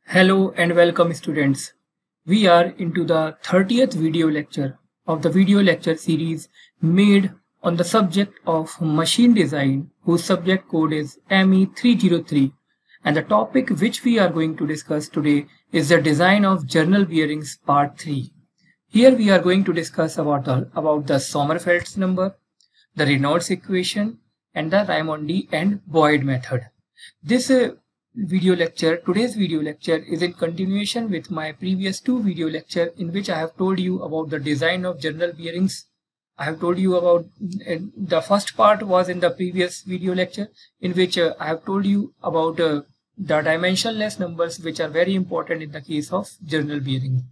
Hello and welcome students. We are into the 30th video lecture of the video lecture series made on the subject of machine design whose subject code is ME303, and the topic which we are going to discuss today is the design of journal bearings part 3. Here we are going to discuss about the Sommerfeld's number, the Reynolds equation, and the Raimondi and Boyd method. This today's video lecture is in continuation with my previous two video lecture in which I have told you about the design of journal bearings. I have told you about the first part was in the previous video lecture in which I have told you about the dimensionless numbers which are very important in the case of journal bearing.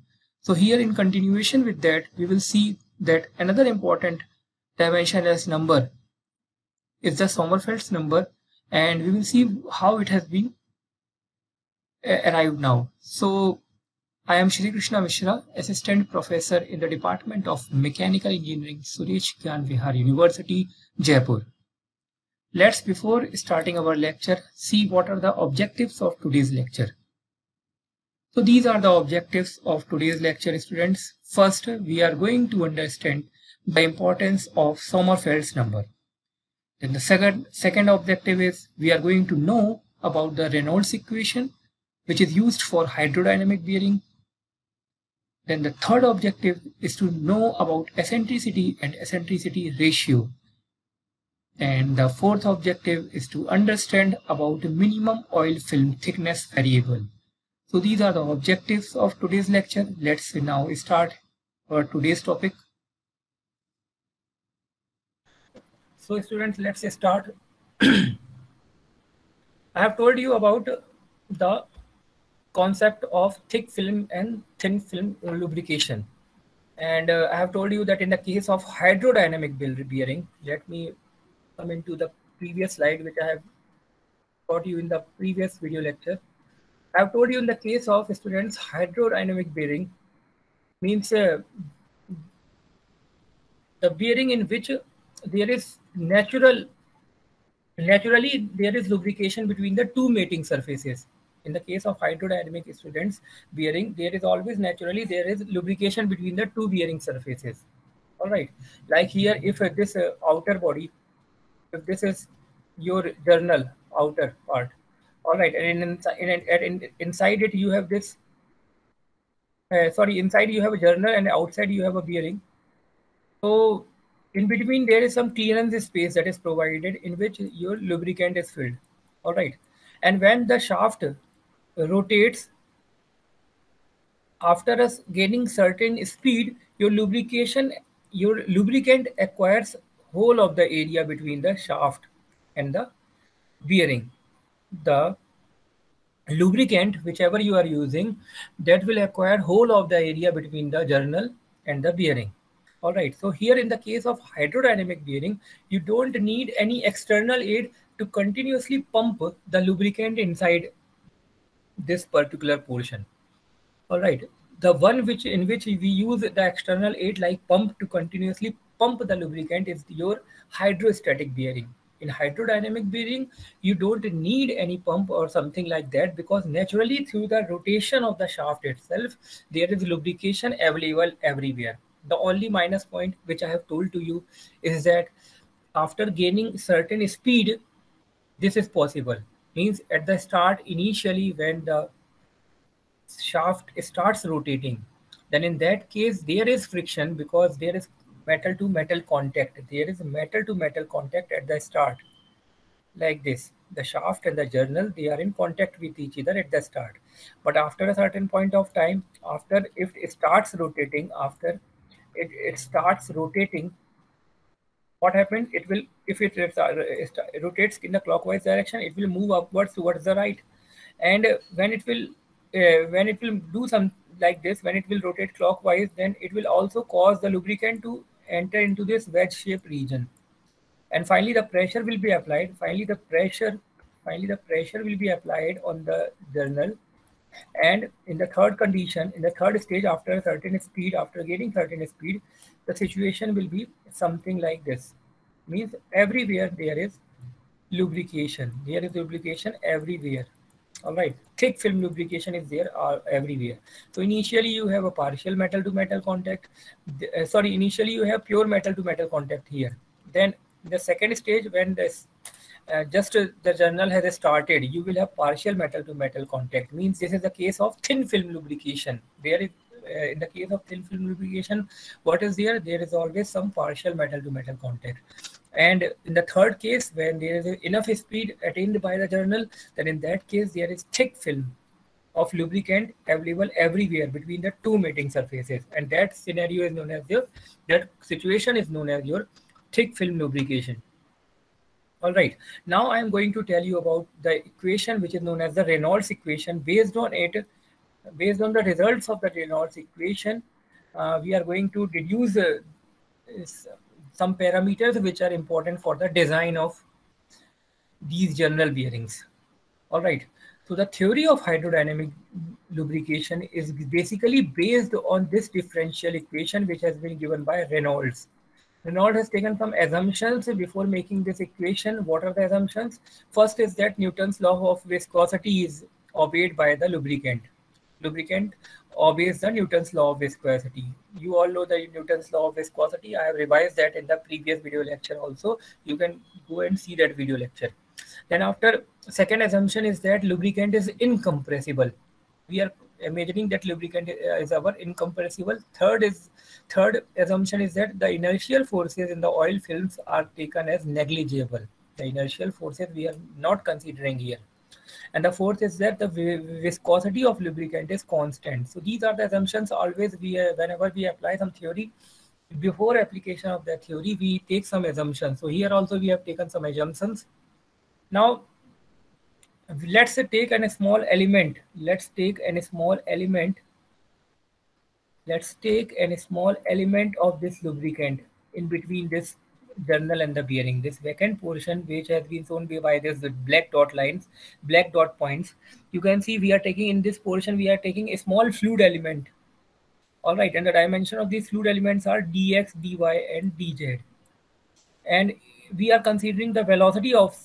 So here in continuation with that, we will see that another important dimensionless number is the Sommerfeld's number, and we will see how it has been arrived now. So I am Shri Krishna Mishra, Assistant Professor in the Department of Mechanical Engineering, Suresh Gyan Vihar University, Jaipur. Let's, before starting our lecture, see what are the objectives of today's lecture. So these are the objectives of today's lecture, students. First, we are going to understand the importance of Sommerfeld's number. Then the second objective is we are going to know about the Reynolds equation, which is used for hydrodynamic bearing. Then the third objective is to know about eccentricity and eccentricity ratio. And the fourth objective is to understand about the minimum oil film thickness variable. So these are the objectives of today's lecture. Let's now start our today's topic. So students, let's start. I have told you about the concept of thick film and thin film lubrication, and I have told you that in the case of hydrodynamic bearing, let me come into the previous slide which I have taught you in the previous video lecture. I have told you in the case of students, hydrodynamic bearing means the bearing in which there is naturally there is lubrication between the two mating surfaces. In the case of hydrodynamic students bearing, there is always naturally there is lubrication between the two bearing surfaces. All right, like here, if this outer body, if this is your journal outer part, all right, and inside it you have this inside you have a journal and outside you have a bearing. So in between there is some clearance space that is provided in which your lubricant is filled. All right, and when the shaft rotates after us gaining certain speed, your lubricant acquires whole of the area between the shaft and the bearing. The lubricant whichever you are using, that will acquire whole of the area between the journal and the bearing. All right, so here in the case of hydrodynamic bearing, you don't need any external aid to continuously pump the lubricant inside this particular portion. All right, the one in which we use the external aid like pump to continuously pump the lubricant is your hydrostatic bearing. In hydrodynamic bearing, you don't need any pump or something like that, because naturally through the rotation of the shaft itself, there is lubrication available everywhere. The only minus point which I have told to you is that after gaining certain speed, this is possible. Means at the start, initially when the shaft starts rotating, then in that case there is friction because there is metal to metal contact. There is metal to metal contact at the start, like this. The shaft and the journal, they are in contact with each other at the start. But after a certain point of time, after if it starts rotating, after it starts rotating, what happens? It will, if it rotates in the clockwise direction, it will move upwards towards the right. And when it will do some like this, when it will rotate clockwise, then it will also cause the lubricant to enter into this wedge shaped region. And finally the pressure will be applied. Finally the pressure will be applied on the journal. And in the third condition, in the third stage, after a certain speed, after gaining certain speed, the situation will be something like this. Means everywhere there is lubrication. There is lubrication everywhere. All right, thick film lubrication is there everywhere. So initially you have a partial metal to metal contact. Initially you have pure metal to metal contact here. Then the second stage, when this the journal has started, you will have partial metal to metal contact. Means this is the case of thin film lubrication. There is in the case of thin film lubrication, what is there? There is always some partial metal to metal contact. And in the third case, when there is enough speed attained by the journal, then in that case there is thick film of lubricant available everywhere between the two mating surfaces, and that scenario is known as that situation is known as your thick film lubrication. All right, now I am going to tell you about the equation which is known as the Reynolds equation. Based on the results of the Reynolds equation, we are going to deduce some parameters which are important for the design of these journal bearings. All right, so the theory of hydrodynamic lubrication is basically based on this differential equation which has been given by Reynolds. Reynolds has taken some assumptions before making this equation. What are the assumptions? First is that Newton's law of viscosity is obeyed by the lubricant. Lubricant obeys the Newton's law of viscosity. You all know the Newton's law of viscosity. I have revised that in the previous video lecture also. You can go and see that video lecture. Then after, second assumption is that lubricant is incompressible. We are imagining that lubricant is our incompressible. Third assumption is that the inertial forces in the oil films are taken as negligible. The inertial forces we are not considering here. And the fourth is that the viscosity of lubricant is constant. So these are the assumptions. Always whenever we apply some theory, before application of that theory, we take some assumptions. So here also we have taken some assumptions. Now let's take a small element. Let's take a small element of this lubricant in between this journal and the bearing. This vacant portion, which has been shown by this black dot lines, black dot points. You can see we are taking in this portion, we are taking a small fluid element. All right, and the dimension of these fluid elements are dx, dy, and dz. And we are considering the velocity of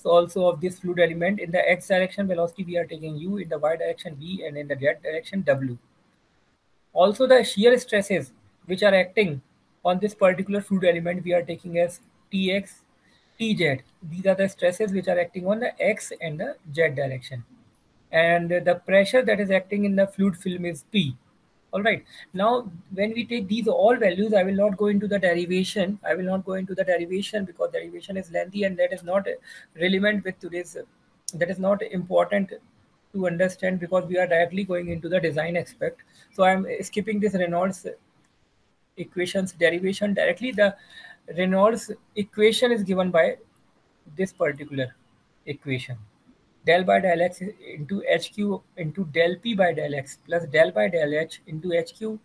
this fluid element. In the x direction velocity we are taking u, in the y direction v, and in the z direction w. Also the shear stresses which are acting on this particular fluid element we are taking as tx, tz. These are the stresses which are acting on the x and the z direction. And the pressure that is acting in the fluid film is P. All right. Now, when we take these all values, I will not go into the derivation. Because derivation is lengthy and that is not relevant with today's. That is not important to understand because we are directly going into the design aspect. So I am skipping this Reynolds equations derivation directly. The Reynolds equation is given by this particular equation. Del by del x into hq into del p by del x plus del by del h into hq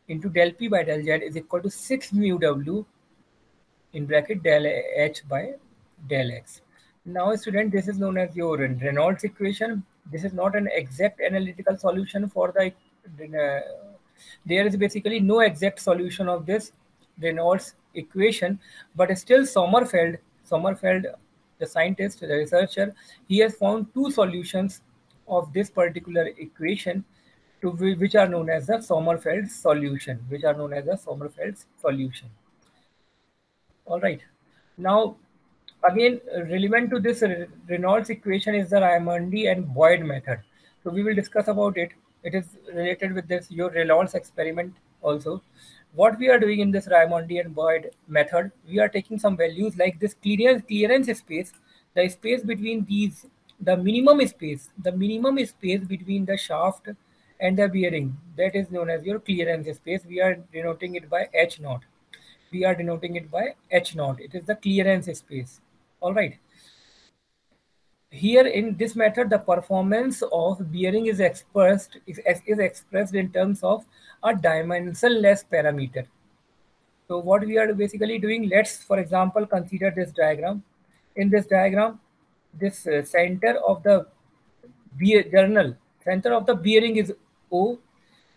into del p by del z is equal to 6 mu w in bracket del h by del x. Now student, this is known as your Reynolds equation. This is not an exact analytical solution for the there is basically no exact solution of this Reynolds equation, but still Sommerfeld, the scientist, the researcher, he has found two solutions of this particular equation which are known as the Sommerfeld solution, All right. Now, again, relevant to this Reynolds equation is the Raimondi and Boyd method. So we will discuss about it. It is related with this your Reynolds experiment also. What we are doing in this Raimondi and Boyd method, we are taking some values like this clearance space, the space between these, the minimum space between the shaft and the bearing, that is known as your clearance space. We are denoting it by H naught. It is the clearance space. All right. Here in this method, the performance of bearing is expressed in terms of a dimensionless parameter. So what we are basically doing, let's for example consider this diagram. In this diagram, this center of the bearing is O,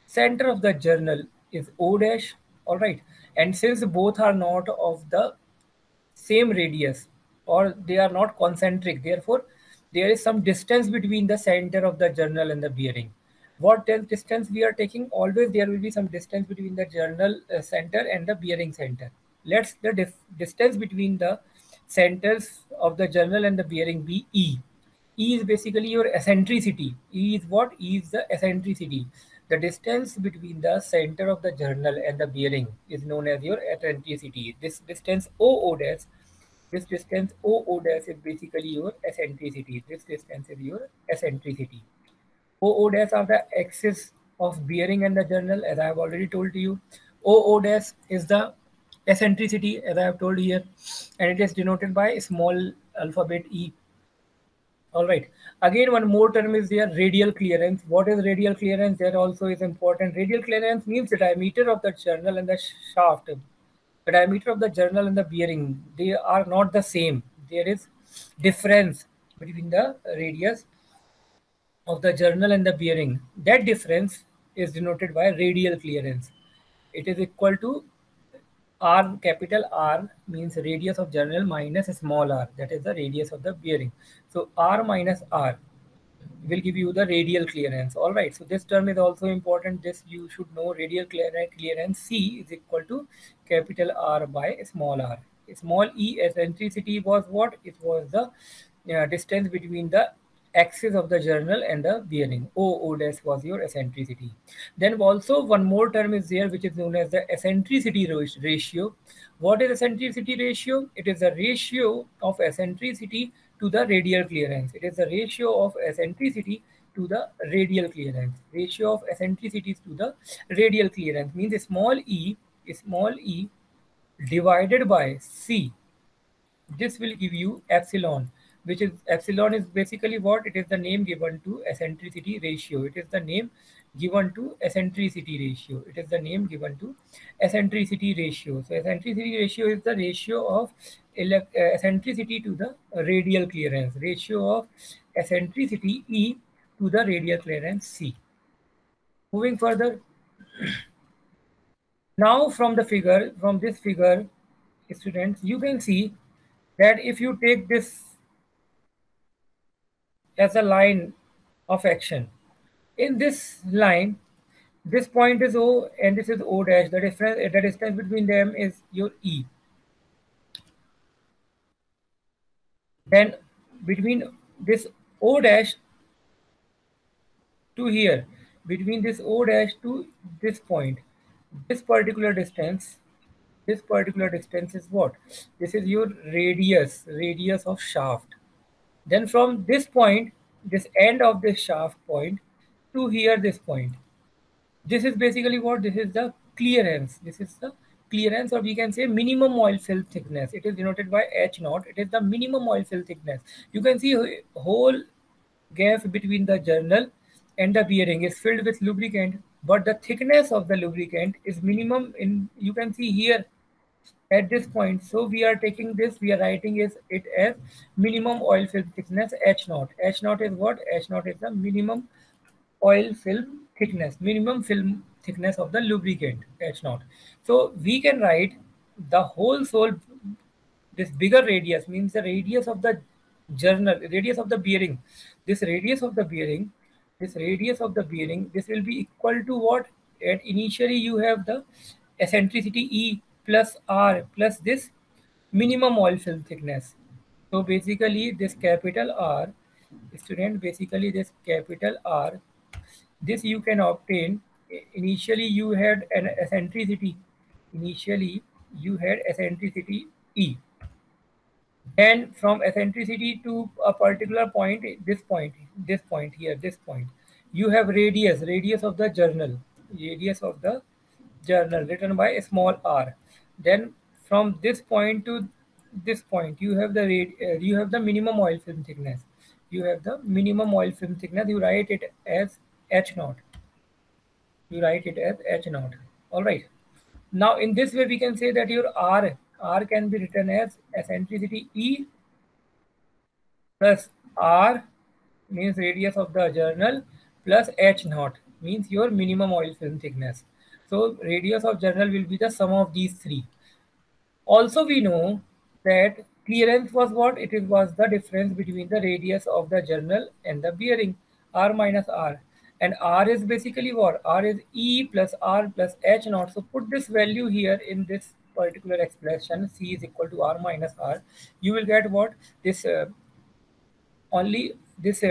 center of the journal is O dash. All right, and since both are not of the same radius or they are not concentric, therefore there is some distance between the center of the journal and the bearing. What distance we are taking? Always there will be some distance between the journal center and the bearing center. Let's the distance between the centers of the journal and the bearing be E. E is basically your eccentricity. E is what? E is the eccentricity. The distance between the center of the journal and the bearing is known as your eccentricity. This distance OO dash, this distance OO dash is basically your eccentricity. This distance is your eccentricity. OO dash are the axis of bearing and the journal, as I have already told to you. OO dash is the eccentricity, as I have told here, and it is denoted by small alphabet E. All right. Again, one more term is there, radial clearance. What is radial clearance? That also is important. Radial clearance means the diameter of the journal and the shaft. The diameter of the journal and the bearing, they are not the same. There is difference between the radius of the journal and the bearing. That difference is denoted by radial clearance. It is equal to R, capital R means radius of journal minus small r, that is the radius of the bearing. So R minus R will give you the radial clearance. All right, so this term is also important. This you should know, radial clearance C is equal to capital R by small r. Small e eccentricity was what? It was the distance between the axis of the journal and the bearing. O dash was your eccentricity. Then also one more term is there which is known as the eccentricity ratio. What is eccentricity ratio? It is the ratio of eccentricity to the radial clearance. It is the ratio of eccentricity to the radial clearance. Ratio of eccentricity to the radial clearance means small e divided by C. This will give you epsilon, which is epsilon is basically what? It is the name given to eccentricity ratio. It is the name given to eccentricity ratio. It is the name given to eccentricity ratio. So eccentricity ratio is the ratio of eccentricity to the radial clearance. Ratio of eccentricity E to the radial clearance C. Moving further, now from this figure, students, you can see that if you take this as a line of action, in this line, this point is O and this is O dash. The distance between them is your E. Then between this O dash to here, between this O dash to this point, this particular distance is what? This is your radius of shaft. Then from this point, this end of this shaft point to here, this point, this is basically what? This is the clearance. This is the clearance, or we can say minimum oil fill thickness. It is denoted by H naught. It is the minimum oil fill thickness. You can see whole gap between the journal and the bearing is filled with lubricant, but the thickness of the lubricant is minimum in, you can see here at this point. So we are taking this, we are writing it as minimum oil film thickness H naught. H naught is what? H naught is the minimum oil film thickness, minimum film thickness of the lubricant, H naught. So we can write the whole soul, this bigger radius means the radius of the journal, radius of the bearing. This radius of the bearing, this will be equal to what? And initially you have the eccentricity E plus R plus this minimum oil film thickness. So basically this capital R, student, basically this capital R, this you can obtain. Initially you had an eccentricity, E. And from eccentricity to a particular point, this point here, you have radius of the journal, written by a small r. Then from this point to this point, you have the minimum oil film thickness. You write it as H naught. All right. Now in this way we can say that your R can be written as eccentricity E plus R means radius of the journal plus H naught means your minimum oil film thickness. So radius of journal will be the sum of these three. Also we know that Clearance was what? It was the difference between the radius of the journal and the bearing, r minus r. And r is basically what? R is E plus R plus H naught. So put this value here in this particular expression, C is equal to R minus R. You will get what? This only this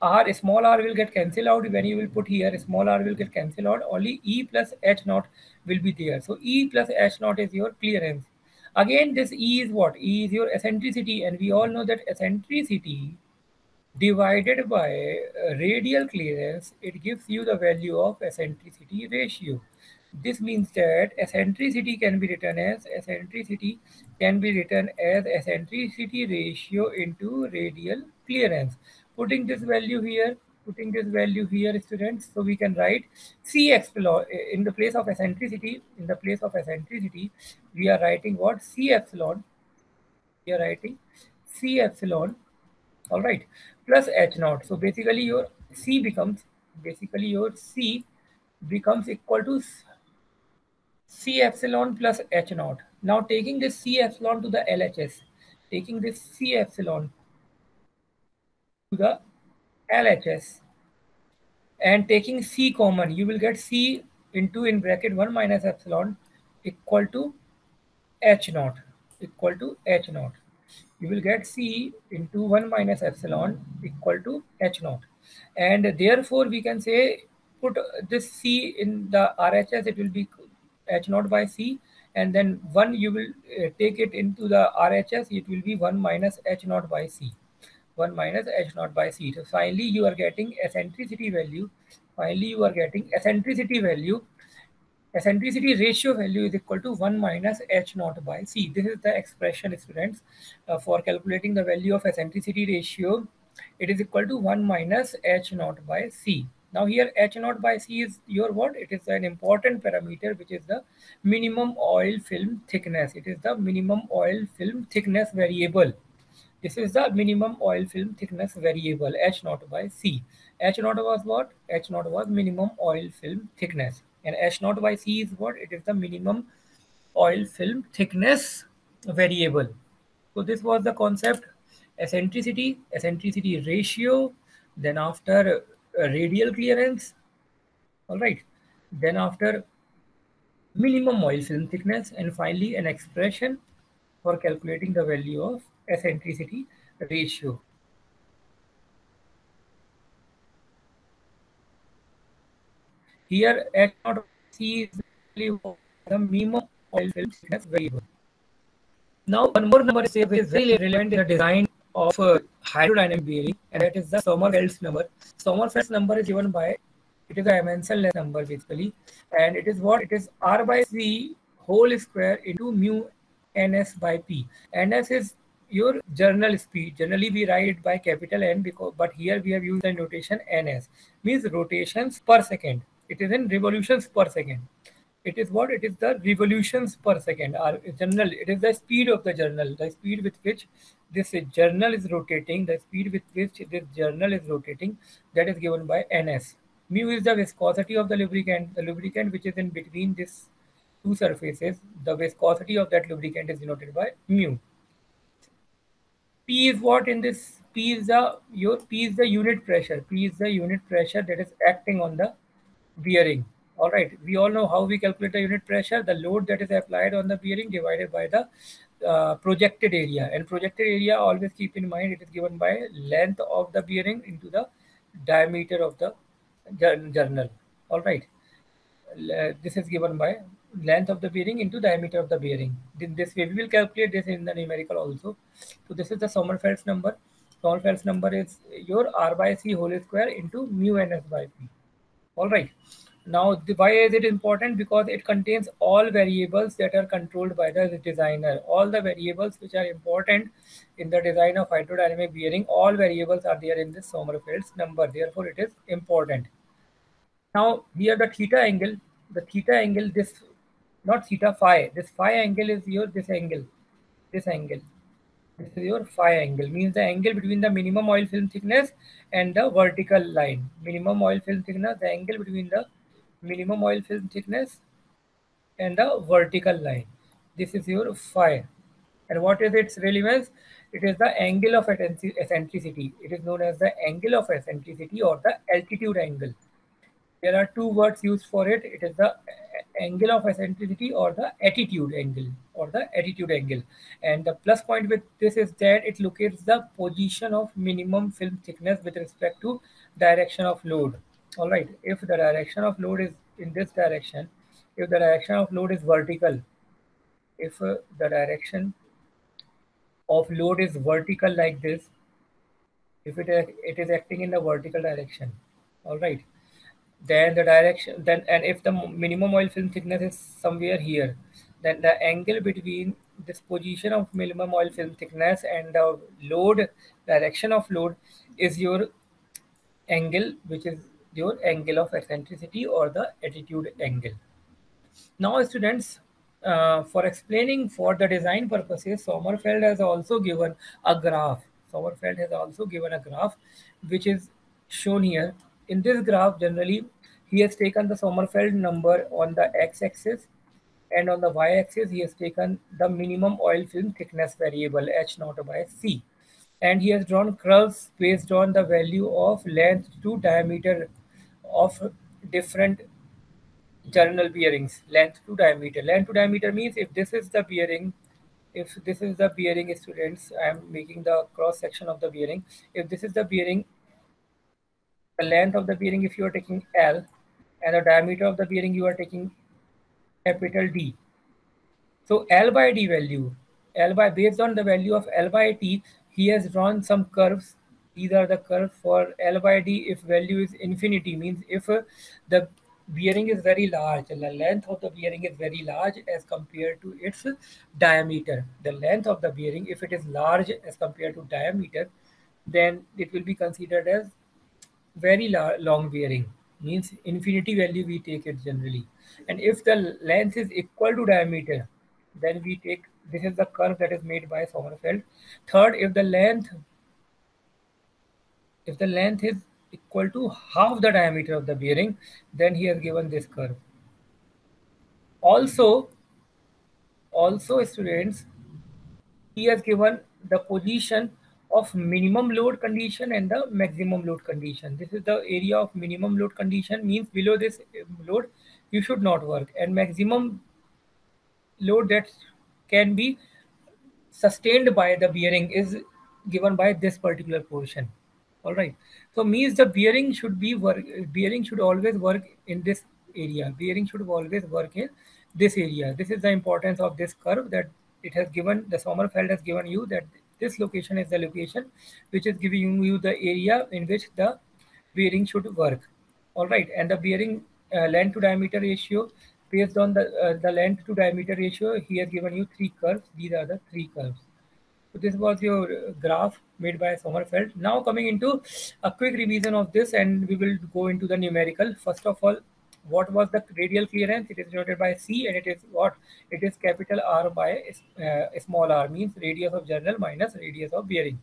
r, small r will get cancelled out. When you will put here, small r will get cancelled out. Only E plus H naught will be there. So E plus H naught is your clearance. Again, this E is what? E is your eccentricity, and we all know that eccentricity divided by radial clearance, it gives you the value of eccentricity ratio. This means that eccentricity can be written as eccentricity ratio into radial clearance. Putting this value here, students, so we can write C epsilon in the place of eccentricity. In the place of eccentricity, we are writing what? C epsilon. We are writing C epsilon, all right, plus H naught. So basically your C becomes equal to C epsilon plus H naught. Now taking this C epsilon to the LHS, taking this C epsilon to the LHS and taking C common, you will get C into in bracket 1 minus epsilon equal to H naught, You will get C into 1 minus epsilon equal to H naught. And therefore we can say put this C in the RHS, it will be H naught by C, and then 1 you will take it into the RHS, it will be 1 minus H naught by C. 1 minus H naught by C. So finally you are getting eccentricity value. Eccentricity ratio value is equal to 1 minus H naught by C. This is the expression, students, for calculating the value of eccentricity ratio. It is equal to 1 minus H naught by C. Now here H naught by C is your what? It is an important parameter, which is the minimum oil film thickness. It is the minimum oil film thickness variable. This is the minimum oil film thickness variable, H naught by C. H naught was what? H naught was minimum oil film thickness. And H naught by C is what? It is the minimum oil film thickness variable. So this was the concept: eccentricity ratio, then after radial clearance, all right, then after minimum oil film thickness, and finally an expression for calculating the value of eccentricity ratio. Here H naught C is the minimum oil film thickness variable. Now one more number is very relevant in the design of hydrodynamic bearing, and that is the Sommerfeld's number. Sommerfeld's number is given by, it is a dimensionless number basically, and it is what? It is R by C whole square into mu ns by p. Ns is your journal speed. Generally we write it by capital N, but here we have used the notation ns, means rotations per second. It is in revolutions per second. It is what? It is the revolutions per second. Journal, it is the speed of the journal, the speed with which this journal is rotating, that is given by ns. Mu is the viscosity of the lubricant which is in between these two surfaces. The viscosity of that lubricant is denoted by mu. P is what in this? P is the unit pressure. P is the unit pressure that is acting on the bearing. All right, we all know how we calculate the unit pressure: the load that is applied on the bearing divided by the projected area. And projected area, always keep in mind, it is given by length of the bearing into the diameter of the journal. All right, this is given by length of the bearing into diameter of the bearing. In this way, we will calculate this in the numerical also. So this is the Sommerfeld's number. Sommerfeld's number is your R by C whole square into mu ns by p. All right. Now, why is it important? Because it contains all variables that are controlled by the designer. All the variables which are important in the design of hydrodynamic bearing, all variables are there in this Sommerfeld's number. Therefore, it is important. Now, here the theta angle, this, not theta, phi. This phi angle is your, this angle. This is your phi angle, means the angle between the minimum oil film thickness and the vertical line. Minimum oil film thickness, the angle between the minimum oil film thickness and the vertical line. This is your phi. And what is its relevance? It is the angle of eccentricity. It is known as the angle of eccentricity or the altitude angle. There are two words used for it. It is the angle of eccentricity or the attitude angle or the attitude angle. And the plus point with this is that it locates the position of minimum film thickness with respect to direction of load. All right. If the direction of load is in this direction, if the direction of load is vertical, if the direction of load is vertical like this, if it is acting in the vertical direction, all right, then the direction then and if the minimum oil film thickness is somewhere here, then the angle between this position of minimum oil film thickness and the load direction of load is your angle, which is your angle of eccentricity or the attitude angle. Now, students, for explaining for the design purposes, Sommerfeld has also given a graph. Sommerfeld has also given a graph, which is shown here. In this graph, generally, he has taken the Sommerfeld number on the x-axis, and on the y-axis, he has taken the minimum oil film thickness variable H naught by C. And he has drawn curves based on the value of length to diameter of different journal bearings, length to diameter. Length to diameter means if this is the bearing, if this is the bearing, students, I am making the cross section of the bearing. If this is the bearing, the length of the bearing, if you are taking L, and the diameter of the bearing, you are taking capital D. So L by D value, based on the value of L by T, he has drawn some curves. These are the curves for L by D. If value is infinity, means if the bearing is very large, the length of the bearing is very large as compared to its diameter. The length of the bearing, if it is large as compared to diameter, then it will be considered as very long bearing, means infinity value we take it generally. And if the length is equal to diameter, then we take, this is the curve that is made by Sommerfeld. Third, if the length is equal to half the diameter of the bearing, then he has given this curve. Also students, he has given the position of minimum load condition and the maximum load condition. This is the area of minimum load condition, means below this load you should not work, and maximum load that can be sustained by the bearing is given by this particular portion. All right, so means the bearing should always work in this area. Bearing should always work in this area. This is the importance of this curve, that it has given, the Sommerfeld has given you that this location is the location which is giving you the area in which the bearing should work. All right, and the bearing length to diameter ratio, based on the length to diameter ratio, he has given you three curves. These are the three curves. So this was your graph made by Sommerfeld. Now coming into a quick revision of this, and we will go into the numerical. First of all, what was the radial clearance? It is denoted by C, and it is what? It is capital R by small r, means radius of journal minus radius of bearing.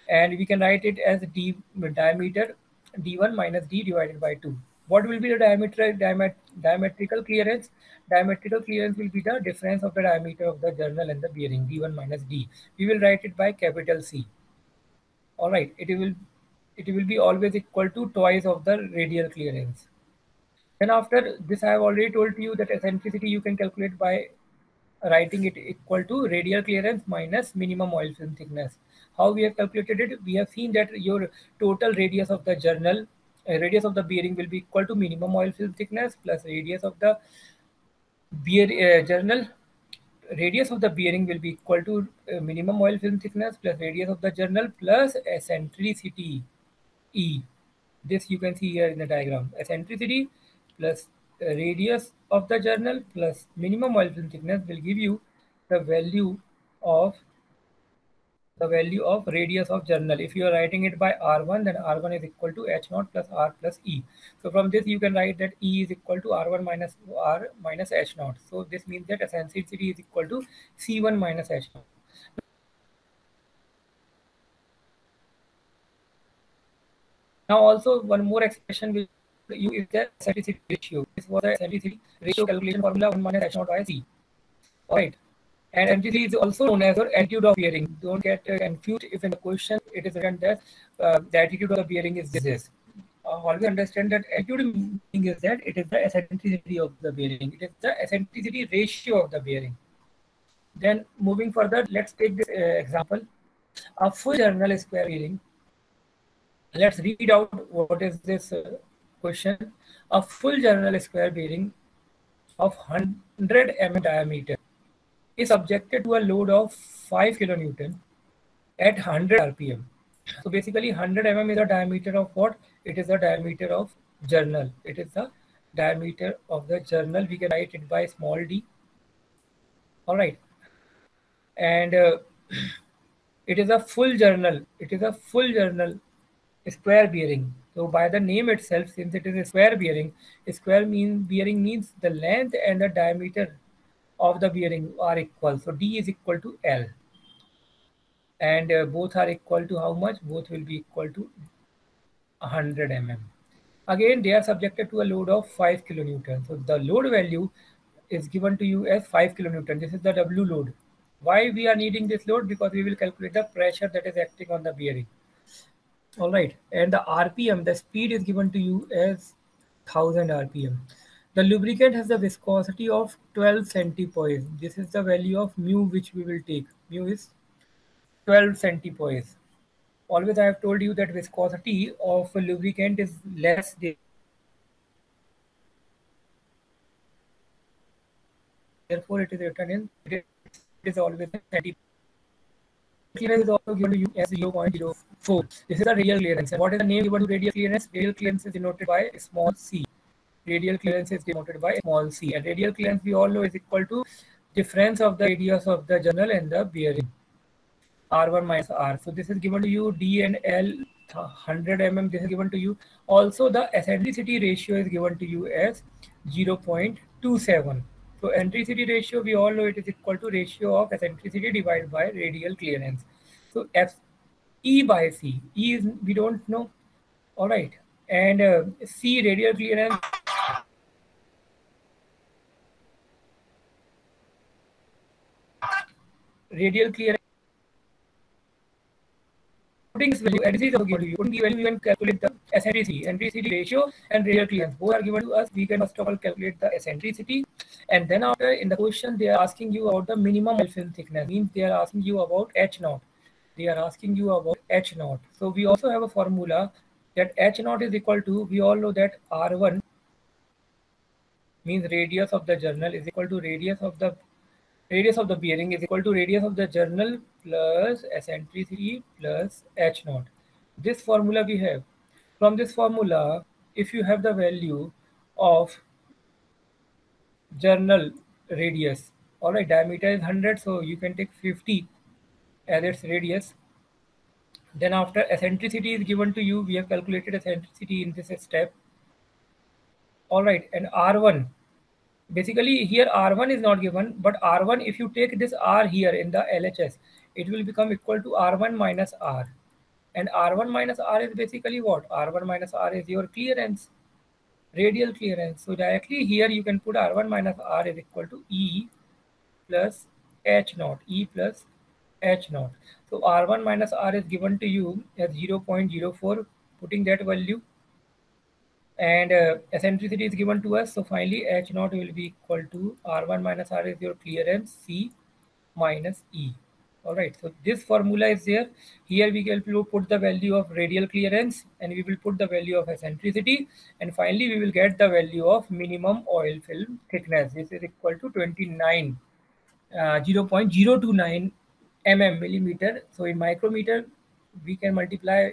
And we can write it as d diameter d1 minus d divided by 2. What will be the diametrical clearance? Diametrical clearance will be the difference of the diameter of the journal and the bearing, d1 minus d. We will write it by capital C. All right, it will be always equal to twice of the radial clearance. Then after this, I have already told you that eccentricity you can calculate by writing it equal to radial clearance minus minimum oil film thickness. How we have calculated it? We have seen that your total radius of the journal, radius of the bearing will be equal to minimum oil film thickness plus radius of the journal. Radius of the bearing will be equal to minimum oil film thickness plus radius of the journal plus eccentricity E. This you can see here in the diagram. Eccentricity plus radius of the journal plus minimum oil film thickness will give you the value of radius of journal. If you are writing it by R1, then R1 is equal to H0 plus R plus E. So from this you can write that E is equal to R1 minus R minus H0. So this means that eccentricity is equal to C1 minus H0. Now also one more expression will you is the eccentricity ratio. This was the eccentricity ratio calculation formula 1 minus H0 by C. All right. And eccentricity is also known as the attitude of bearing. Don't get confused if in the question it is written that the attitude of the bearing is this. Always understand that attitude meaning is that it is the eccentricity of the bearing. It is the eccentricity ratio of the bearing. Then moving further, let's take this example. A full journal square bearing. Let's read out what is this question. A full journal square bearing of 100 mm diameter is subjected to a load of 5 kilonewton at 100 rpm. So basically 100 mm is the diameter of what? It is the diameter of journal. It is the diameter of the journal. We can write it by small d. All right. And it is a full journal. It is a full journal square bearing. So by the name itself, since it is a square bearing, bearing means the length and the diameter of the bearing are equal. So D is equal to L. And both are equal to how much? Both will be equal to 100 mm. Again, they are subjected to a load of 5 kilonewton. So the load value is given to you as 5 kilonewton. This is the W load. Why we are needing this load? Because we will calculate the pressure that is acting on the bearing. All right, and the RPM, the speed is given to you as 1000 RPM. The lubricant has the viscosity of 12 centipoise. This is the value of mu which we will take. Mu is 12 centipoise. Always I have told you that viscosity of a lubricant is less. Therefore, it is written in, it is always centipoise. Clearance is also given to you as 0.04. This is the radial clearance. And what is the name given to radial clearance? Radial clearance is denoted by small c. Radial clearance is denoted by small c. And radial clearance we all know is equal to difference of the radius of the journal and the bearing. R1 minus R. So this is given to you D and L 100 mm. This is given to you. Also the eccentricity ratio is given to you as 0.27. So eccentricity ratio we all know it is equal to ratio of eccentricity divided by radial clearance. So F E by C. E is we don't know. All right. And C radial clearance. Radial clearance. Putting this value, and this is also given to you. Putting the value, you can calculate the eccentricity ratio, and radial clearance. Both are given to us. We can first of all calculate the eccentricity, and then after in the question they are asking you about the minimum oil film thickness. Means they are asking you about H naught. They are asking you about H naught. So we also have a formula that H naught is equal to. We all know that R1 means radius of the journal is equal to radius of the bearing is equal to radius of the journal plus eccentricity plus H naught. This formula we have. From this formula, if you have the value of journal radius, all right, diameter is 100, so you can take 50 as its radius. Then after eccentricity is given to you, we have calculated eccentricity in this step. All right, and R1. Basically here R1 is not given, but R1 if you take this R here in the LHS, it will become equal to R1 minus R. And R1 minus R is basically what? R1 minus R is your clearance, radial clearance. So directly here you can put R1 minus R is equal to E plus H naught, E plus H naught. So R1 minus R is given to you as 0.04, putting that value. And eccentricity is given to us, so finally H naught will be equal to R1 minus R is your clearance, C minus E. All right, so this formula is there. Here we can put the value of radial clearance, and we will put the value of eccentricity, and finally we will get the value of minimum oil film thickness. This is equal to 29 0.029 millimeter. So in micrometer we can multiply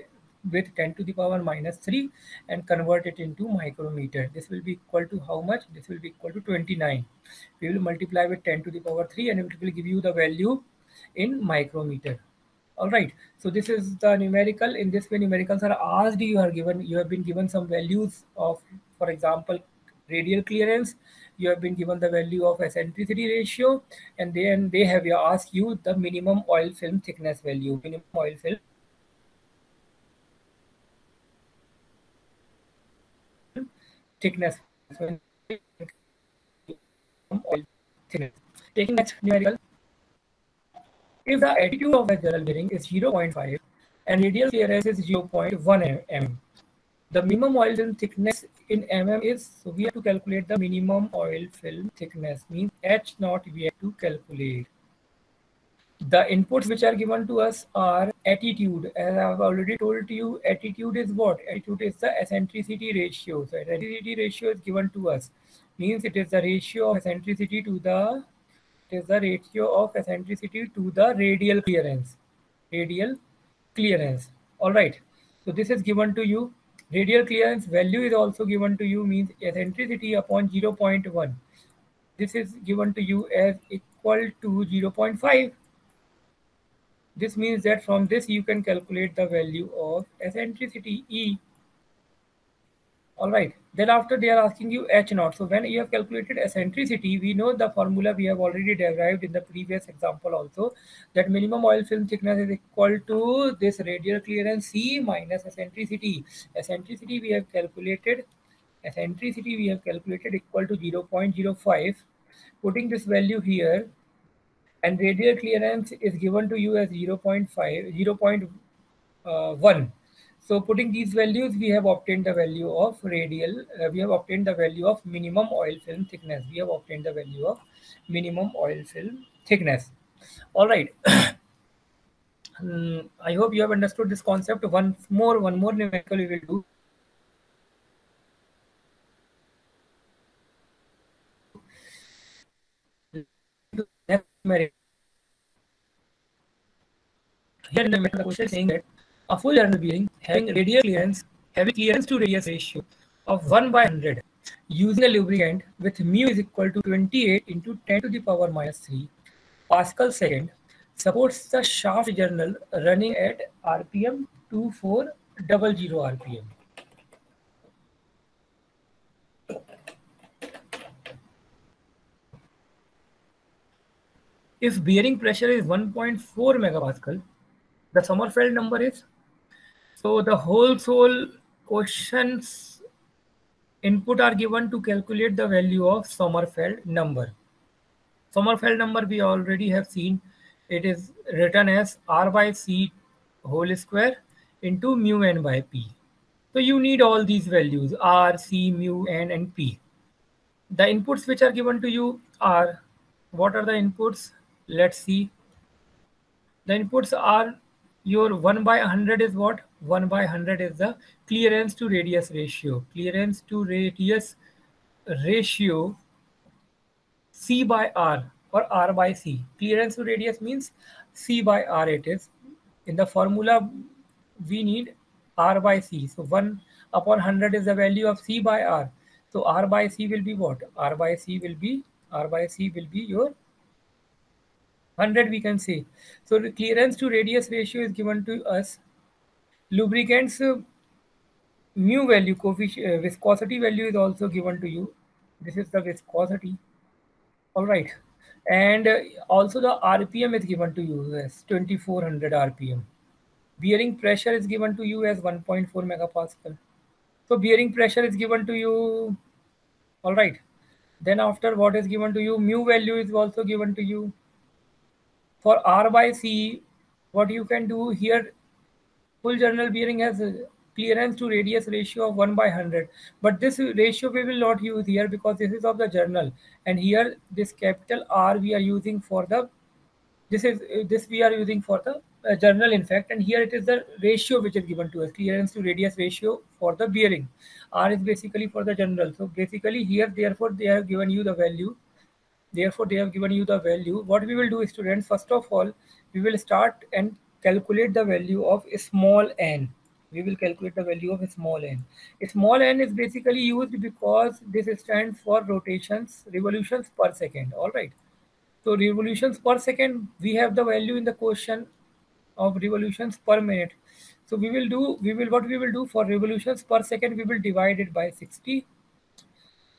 with 10 to the power minus 3 and convert it into micrometer. This will be equal to how much? This will be equal to 29. We will multiply with 10 to the power 3 and it will give you the value in micrometer. All right, so this is the numerical. In this way numericals are asked, you have been given some values of, for example, radial clearance, you have been given the value of eccentricity ratio, and then they have asked you the minimum oil film thickness value, minimum oil film thickness. So, oil thickness. Taking next numerical, If the attitude of the journal bearing is 0.5 and radial clearance is 0.1 mm, the minimum oil film thickness in mm is, so we have to calculate the minimum oil film thickness, means H naught we have to calculate. The inputs which are given to us are attitude. As I have already told you, attitude is what? Attitude is the eccentricity ratio. So eccentricity ratio is given to us. Means it is the ratio of eccentricity to the radial clearance. Radial clearance. All right. So this is given to you. Radial clearance value is also given to you, means eccentricity upon 0.1. This is given to you as equal to 0.5. This means that from this you can calculate the value of eccentricity E. All right. Then after they are asking you H naught. So when you have calculated eccentricity, we know the formula we have already derived in the previous example also, that minimum oil film thickness is equal to this radial clearance C minus eccentricity. Eccentricity we have calculated equal to 0.05. Putting this value here, and radial clearance is given to you as 0.5, 0.1. So putting these values, we have obtained the value of radial, we have obtained the value of minimum oil film thickness. All right. I hope you have understood this concept. One more numerical we will do. Here in the middle, the question is saying that a full journal bearing having clearance to radius ratio of 1 by 100 using a lubricant with mu is equal to 28 into 10 to the power minus 3 Pascal second supports the shaft journal running at RPM 2400 RPM. If bearing pressure is 1.4 megapascal, the Sommerfeld number is, so the whole questions input are given to calculate the value of Sommerfeld number. Sommerfeld number we already have seen. It is written as R by C whole square into mu n by P. So you need all these values R, C, mu, n and P. The inputs which are given to you are, what are the inputs? Let's see. The inputs are your 1 by 100 is what? 1 by 100 is the clearance to radius ratio. Clearance to radius ratio C by R or R by C. Clearance to radius means C by R it is. In the formula, we need R by C. So 1 upon 100 is the value of C by R. So R by C will be what? R by C will be your 100 we can say. So the clearance to radius ratio is given to us. Lubricants mu value, coefficient, viscosity value is also given to you. This is the viscosity. All right. And also the RPM is given to you as 2400 RPM. Bearing pressure is given to you as 1.4 megapascal. So bearing pressure is given to you. All right. Then after, what is given to you? Mu value is also given to you. For R by C, what you can do here, full journal bearing has a clearance to radius ratio of 1 by 100. But this ratio we will not use here because this is of the journal. And here this capital R we are using for the, this we are using for the journal in fact. And here it is the ratio which is given to us, clearance to radius ratio for the bearing. R is basically for the journal. So basically here, therefore they have given you the value. What we will do, students, first of all, we will start and calculate the value of small n. Small n is basically used because this stands for revolutions per second. All right. So revolutions per second, we have the value in the question of revolutions per minute. So what we will do for revolutions per second, we will divide it by 60.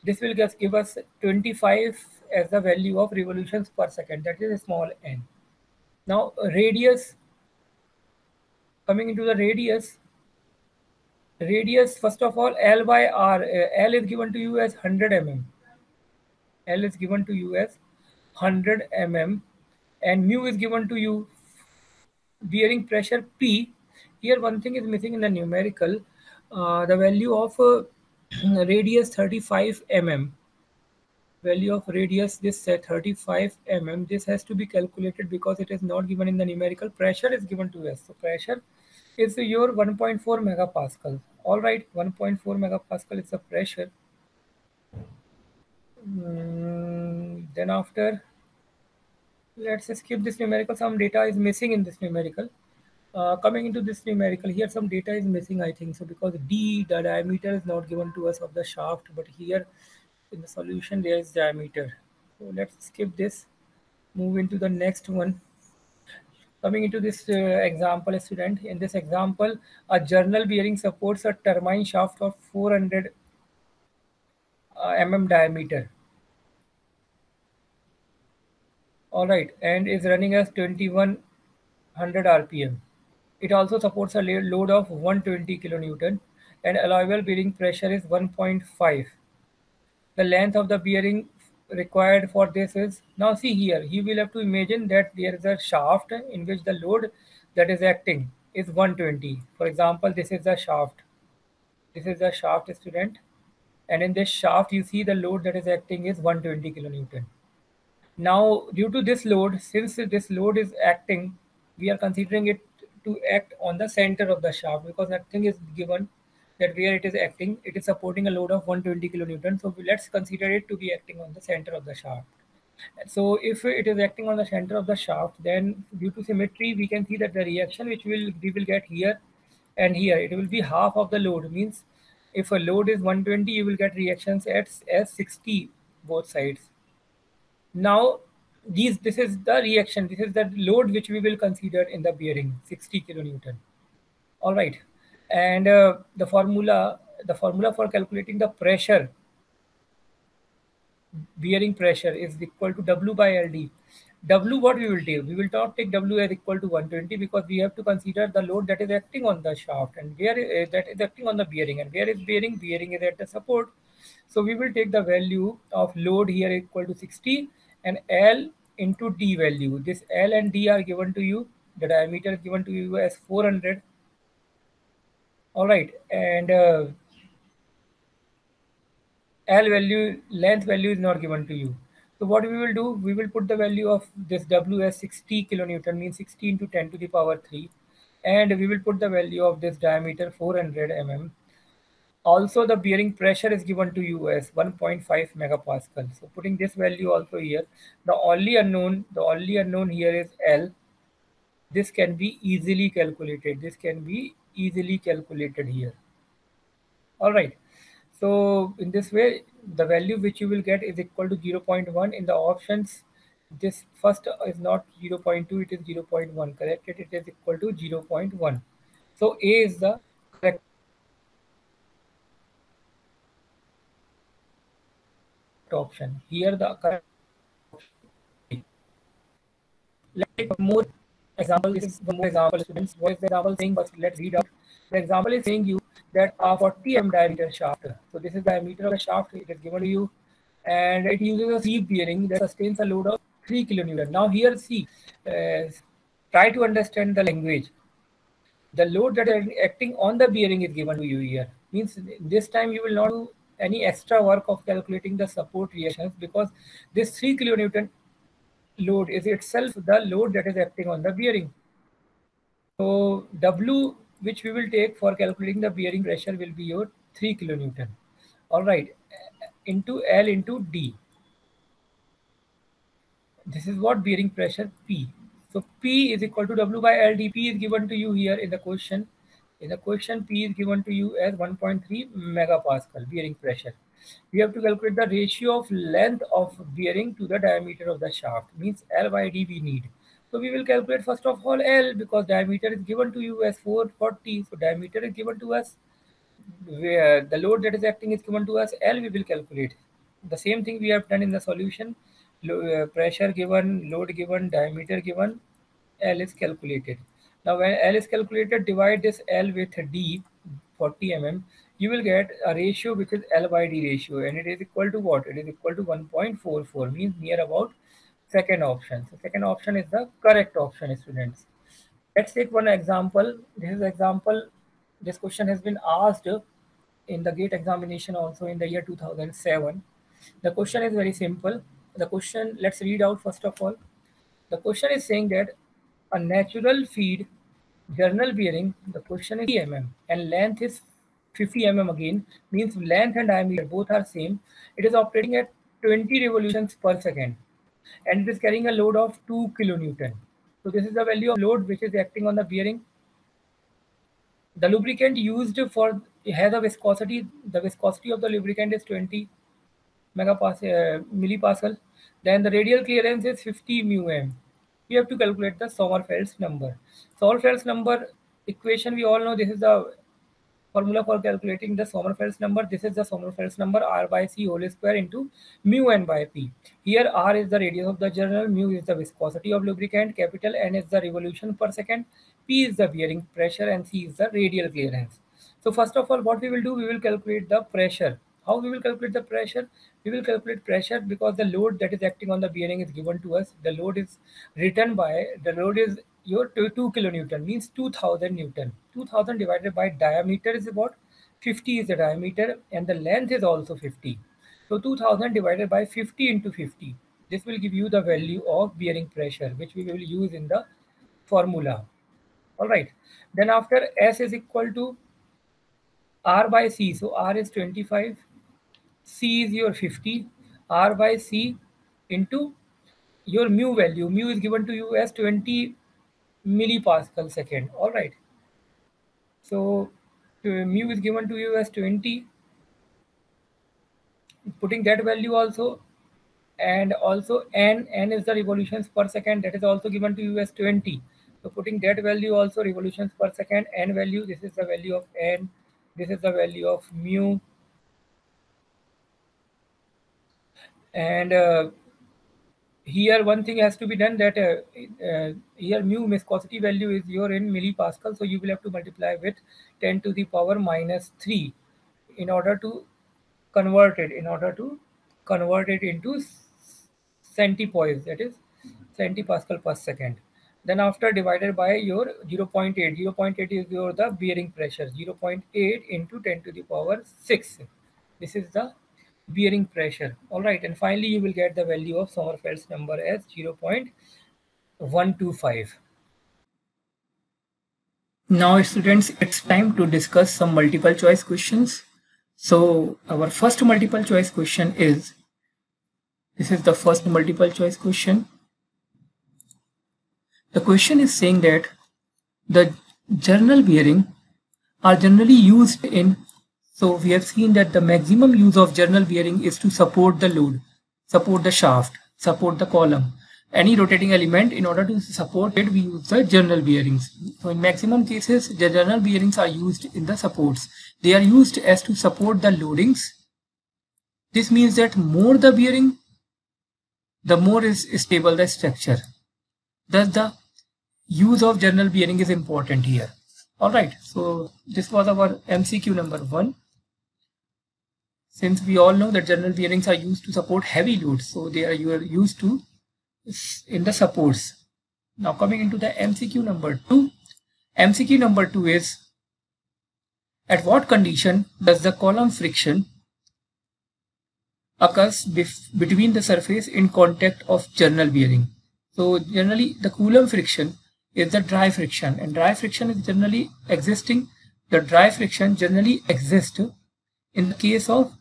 This will just give us 25 as the value of revolutions per second. That is a small n. Now radius, coming into the radius, first of all, L by R, L is given to you as 100 mm. And mu is given to you bearing pressure P. Here one thing is missing in the numerical, the value of radius 35 mm. Value of radius this set 35 mm. This has to be calculated because it is not given in the numerical. Pressure is given to us. So pressure is your 1.4 megapascal. All right, 1.4 megapascal is the pressure. Then after, let's skip this numerical. Some data is missing in this numerical. Coming into this numerical, here some data is missing, I think so, because D, the diameter is not given to us of the shaft, but here in the solution there is diameter. So let's skip this, move into the next one. Coming into this example, student, in this example, a journal bearing supports a turbine shaft of 400 mm diameter. All right, and is running as 2100 rpm. It also supports a load of 120 kilonewton and allowable bearing pressure is 1.5. The length of the bearing required for this is, now see here, you will have to imagine that there is a shaft in which the load that is acting is 120. For example, this is the shaft. This is the shaft, student. And in this shaft, you see the load that is acting is 120 kilonewton. Now, due to this load, since this load is acting, we are considering it to act on the center of the shaft because nothing is given that where it is acting. It is supporting a load of 120 kilonewton. So let's consider it to be acting on the center of the shaft. So if it is acting on the center of the shaft, then due to symmetry, we can see that the reaction which we will get here and here, it will be half of the load. Means if a load is 120, you will get reactions at as 60 both sides. Now, this is the reaction. This is the load which we will consider in the bearing, 60 kilonewton. All right, and the formula for calculating the pressure, bearing pressure, is equal to W by LD. W, what we will take? We will not take W as equal to 120 because we have to consider the load that is acting on the shaft and where that is acting on the bearing, and where is bearing? Bearing is at the support. So we will take the value of load here equal to 60 and L into D value. This L and D are given to you. The diameter is given to you as 400. All right, and L value, length value is not given to you. So what we will do, we will put the value of this W as 60 kilonewton, means 60 into 10 to the power 3. And we will put the value of this diameter 400 mm. Also, the bearing pressure is given to you as 1.5 megapascal. So putting this value also here, the only unknown here is L. This can be easily calculated. This can be easily calculated here. All right. So in this way, the value which you will get is equal to 0.1 in the options. This first is not 0.2, it is 0.1. Corrected, it is equal to 0.1. So A is the correct option. Here the correct option. Let's take more example. This is one more example, students. What is the example saying? But let's read out. The example is saying you that a 40 mm diameter shaft. So this is the diameter of the shaft. It is given to you, and it uses a sleeve bearing that sustains a load of 3 kilonewton. Now here, see, try to understand the language. The load that is acting on the bearing is given to you here. Means this time you will not do any extra work of calculating the support reactions because this 3 kilonewton load is itself the load that is acting on the bearing. So W, which we will take for calculating the bearing pressure, will be your 3 kilonewton. All right, into L into D. This is what bearing pressure P. So P is equal to W by LD. P is given to you here in the question. In the question, P is given to you as 1.3 megapascal bearing pressure. We have to calculate the ratio of length of bearing to the diameter of the shaft. Means L by D we need. So we will calculate first of all L because diameter is given to you as 440. So diameter is given to us. Where the load that is acting is given to us L, we will calculate. The same thing we have done in the solution. Pressure given, load given, diameter given, L is calculated. Now when L is calculated, divide this L with D, 40 mm, you will get a ratio which is L by D ratio, and it is equal to what? It is equal to 1.44, means near about second option. So second option is the correct option, students. Let's take one example. This is example. This question has been asked in the GATE examination also in the year 2007. The question is very simple. The question, let's read out first of all. The question is saying that a natural feed journal bearing, the question is 50 mm and length is 50 mm again, means length and diameter both are same. It is operating at 20 revolutions per second and it is carrying a load of 2 kilonewton. So this is the value of load which is acting on the bearing. The lubricant used for has a viscosity. The viscosity of the lubricant is 20 millipascal. Then the radial clearance is 50 mu. We have to calculate the Sommerfeld's number. Sommerfeld's number equation we all know. This is the formula for calculating the Sommerfeld's number. This is the Sommerfeld's number, R by C whole square into mu n by P. Here R is the radius of the journal, mu is the viscosity of lubricant, capital N is the revolution per second, P is the bearing pressure, and C is the radial clearance. So first of all, what we will do, we will calculate the pressure. How we will calculate the pressure? We will calculate pressure because the load that is acting on the bearing is given to us. The load is written by, the load is your 2 kilonewton, means 2000 newton. 2000 divided by diameter is about 50 is the diameter and the length is also 50. So 2000 divided by 50 into 50. This will give you the value of bearing pressure, which we will use in the formula. All right. Then after S is equal to R by C. So R is 25. C is your 50. R by C into your mu value. Mu is given to you as 20 millipascal second. All right. So mu is given to you as 20. Putting that value also, and also n is the revolutions per second, that is also given to you as 20. So putting that value also, revolutions per second, n value, this is the value of n, this is the value of mu, and here one thing has to be done, that here mu viscosity value is your in millipascal, so you will have to multiply with 10 to the power minus 3 in order to convert it into centipoise, that is centipascal per second. Then after divided by your 0.8, 0.8 is your the bearing pressure, 0.8 into 10 to the power 6. This is the bearing pressure. All right, and finally you will get the value of Sommerfeld's number as 0.125. Now students, it's time to discuss some multiple choice questions. So our first multiple choice question is, this is the first multiple choice question. The question is saying that the journal bearing are generally used in, so we have seen that the maximum use of journal bearing is to support the load, support the shaft, support the column, any rotating element. In order to support it, we use the journal bearings. So in maximum cases, the journal bearings are used in the supports. They are used as to support the loadings. This means that more the bearing, the more is stable the structure. Thus the use of journal bearing is important here. All right, so this was our MCQ number 1. Since we all know that journal bearings are used to support heavy loads, so they are used to in the supports. Now coming into the MCQ number 2. MCQ number 2 is, at what condition does the column friction occurs between the surface in contact of journal bearing? So generally the Coulomb friction is the dry friction, and dry friction is generally existing. The dry friction generally exists in the case of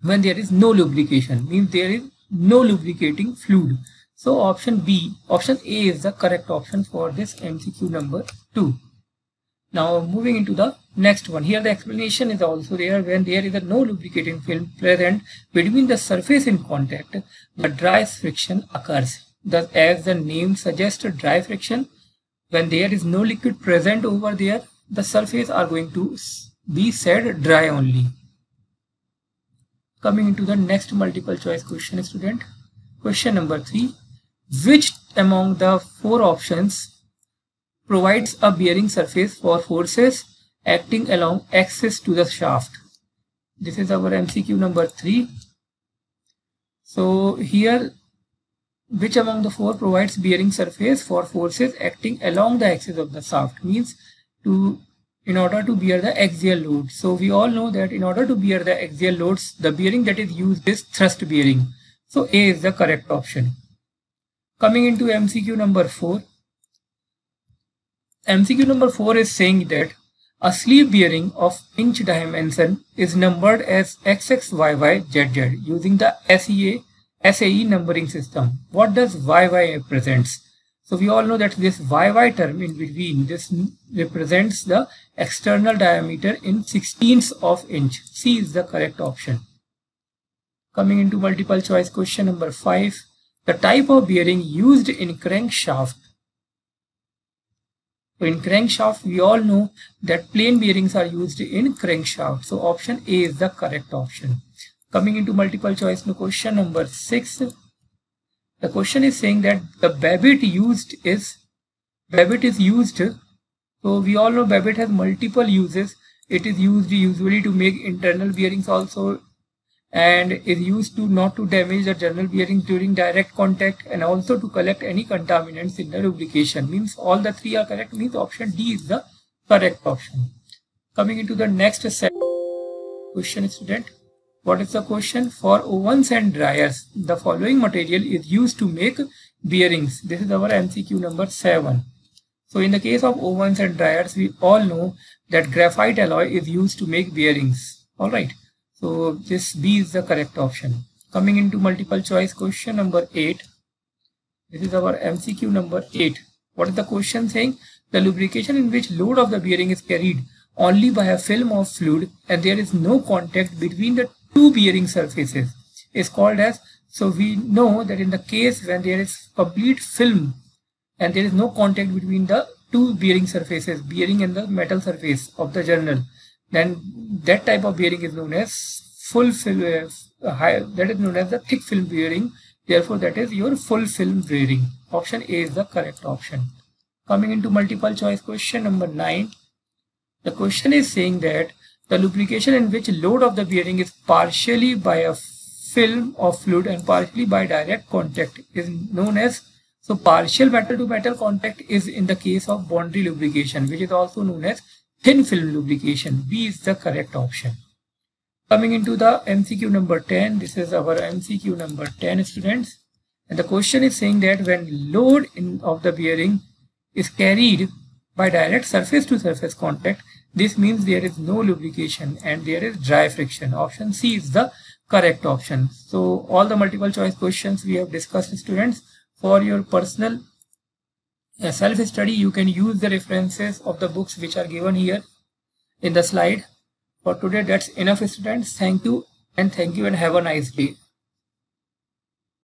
when there is no lubrication, means there is no lubricating fluid. So option A is the correct option for this MCQ number 2. Now moving into the next one. Here the explanation is also there. When there is no lubricating film present between the surface in contact, the dry friction occurs. Thus, as the name suggests, dry friction, when there is no liquid present over there, the surface are going to be said dry only. Coming into the next multiple choice question, student. Question number 3. Which among the 4 options provides a bearing surface for forces acting along axis to the shaft? This is our MCQ number 3. So here which among the four provides bearing surface for forces acting along the axis of the shaft? Means in order to bear the axial load. So we all know that in order to bear the axial loads, the bearing that is used is thrust bearing. So A is the correct option. Coming into MCQ number 4. MCQ number 4 is saying that a sleeve bearing of inch dimension is numbered as XXYYZZ using the SAE numbering system. What does YY represents? So we all know that this YY term in between, this represents the external diameter in 16ths of inch. C is the correct option. Coming into multiple choice question number 5. The type of bearing used in crankshaft. So in crankshaft, we all know that plain bearings are used in crankshaft. So option A is the correct option. Coming into multiple choice question number 6. The question is saying that the Babbitt is used. So we all know Babbitt has multiple uses. It is used usually to make internal bearings also, and is used to not to damage the general bearings during direct contact, and also to collect any contaminants in the lubrication. Means all the three are correct, means option D is the correct option. Coming into the next question, student. What is the question? For ovens and dryers, the following material is used to make bearings. This is our MCQ number 7. So in the case of ovens and dryers, we all know that graphite alloy is used to make bearings. Alright. So this B is the correct option. Coming into multiple choice question number 8. This is our MCQ number 8. What is the question saying? The lubrication in which load of the bearing is carried only by a film of fluid and there is no contact between the two bearing surfaces is called as. So we know that in the case when there is complete film and there is no contact between the two bearing surfaces, bearing and the metal surface of the journal, then that type of bearing is known as full film, that is known as the thick film bearing. Therefore that is your full film bearing. Option A is the correct option. Coming into multiple choice question number 9. The question is saying that the lubrication in which load of the bearing is partially by a film of fluid and partially by direct contact is known as. So partial metal to metal contact is in the case of boundary lubrication, which is also known as thin film lubrication. B is the correct option. Coming into the MCQ number 10. This is our MCQ number 10, students. And the question is saying that when load of the bearing is carried by direct surface to surface contact, this means there is no lubrication and there is dry friction. Option C is the correct option. So all the multiple choice questions we have discussed, students. For your personal self-study, you can use the references of the books which are given here in the slide. For today, that's enough, students. Thank you and have a nice day.